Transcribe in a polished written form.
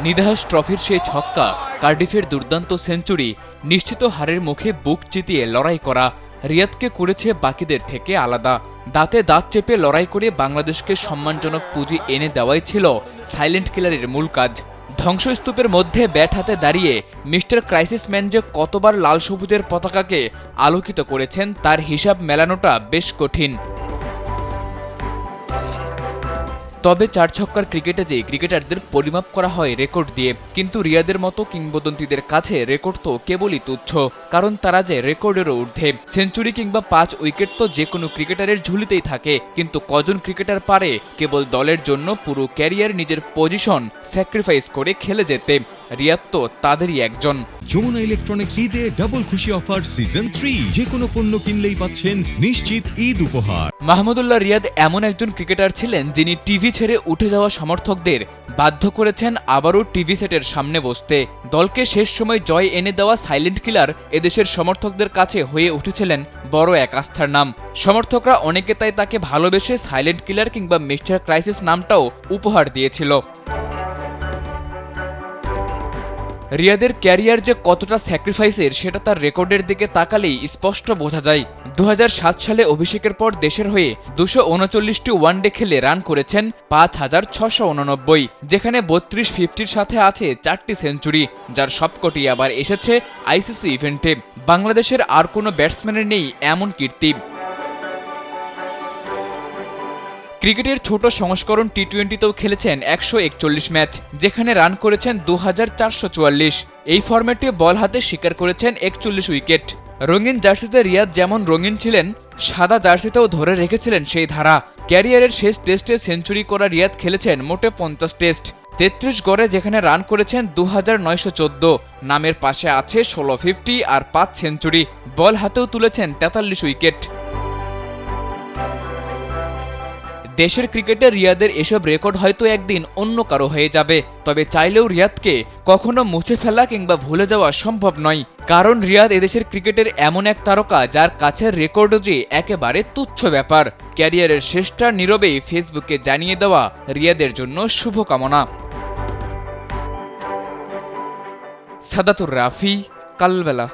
নিদাহাস ট্রফির সেই ছক্কা, কার্ডিফের দুর্দান্ত সেঞ্চুরি, নিশ্চিত হারের মুখে বুক চিতিয়ে লড়াই করা রিয়াদকে করেছে বাকিদের থেকে আলাদা। দাঁতে দাঁত চেপে লড়াই করে বাংলাদেশকে সম্মানজনক পুঁজি এনে দেওয়াই ছিল সাইলেন্ট কিলারের মূল কাজ। ধ্বংসস্তূপের মধ্যে ব্যাট হাতে দাঁড়িয়ে মিস্টার ক্রাইসিস ম্যান যে কতবার লাল সবুজের পতাকাকে আলোকিত করেছেন তার হিসাব মেলানোটা বেশ কঠিন। তবে চার ছক্কার ক্রিকেটে যে ক্রিকেটারদের পরিমাপ করা হয় রেকর্ড দিয়ে, কিন্তু রিয়াদের মতো কিংবদন্তিদের কাছে রেকর্ড তো কেবলই তুচ্ছ, কারণ তারা যে রেকর্ডেরও ঊর্ধ্বে। সেঞ্চুরি কিংবা 5 উইকেট তো যে কোনো ক্রিকেটারের ঝুলিতেই থাকে, কিন্তু কজন ক্রিকেটার পারে কেবল দলের জন্য পুরো ক্যারিয়ার নিজের পজিশন স্যাক্রিফাইস করে খেলে যেতে? রিয়াদ তো তাদেরই একজন। যমুনা ইলেকট্রনিক্স ঈদে ডাবল খুশি অফার সিজন 3, যে কোনো পণ্য কিনলেই পাচ্ছেন নিশ্চিত ঈদ উপহার। মাহমুদুল্লাহ রিয়াদ এমন একজন ক্রিকেটার ছিলেন যিনি টিভি ছেড়ে উঠে যাওয়া সমর্থকদের বাধ্য করেছেন আবারও টিভি সেটের সামনে বসতে। দলকে শেষ সময় জয় এনে দেওয়া সাইলেন্ট কিলার এদেশের সমর্থকদের কাছে হয়ে উঠেছিলেন বড় এক আস্থার নাম। সমর্থকরা অনেকে তাই তাকে ভালোবেসে সাইলেন্ট কিলার কিংবা মিস্টার ক্রাইসিস নামটাও উপহার দিয়েছিল। রিয়াদের ক্যারিয়ার যে কতটা স্যাক্রিফাইসের সেটা তার রেকর্ডের দিকে তাকালেই স্পষ্ট বোঝা যায়। 2007 সালে অভিষেকের পর দেশের হয়ে 239টি ওয়ানডে খেলে রান করেছেন 5689, যেখানে 32-50-র সাথে আছে 4টি সেঞ্চুরি, যার সবকটি আবার এসেছে আইসিসি ইভেন্টে। বাংলাদেশের আর কোনো ব্যাটসম্যানের নেই এমন কীর্তি। ক্রিকেটের ছোট সংস্করণ টি-20তেও খেলেছেন 141 ম্যাচ, যেখানে রান করেছেন 2444। এই ফরম্যাটে বল হাতে শিকার করেছেন 41 উইকেট। রঙিন জার্সিতে রিয়াদ যেমন রঙিন ছিলেন, সাদা জার্সিতেও ধরে রেখেছিলেন সেই ধারা। ক্যারিয়ারের শেষ টেস্টে সেঞ্চুরি করা রিয়াদ খেলেছেন মোটে 50 টেস্ট, 33 গড়ে, যেখানে রান করেছেন 2914। নামের পাশে আছে 16 50 আর 5 সেঞ্চুরি। বল হাতেও তুলেছেন 43 উইকেট। দেশের ক্রিকেটে রিয়াদের এসব রেকর্ড হয়তো একদিন অন্য কারো হয়ে যাবে, তবে চাইলেও রিয়াদকে কখনো মুছে ফেলা কিংবা ভুলে যাওয়া সম্ভব নয়, কারণ রিয়াদ এদেশের ক্রিকেটের এমন এক তারকা যার কাছের রেকর্ডও যে একেবারে তুচ্ছ ব্যাপার। ক্যারিয়ারের শেষটা নীরবেই ফেসবুকে জানিয়ে দেওয়া রিয়াদের জন্য শুভকামনা। সাদাতুর রাফি, কালবেলা।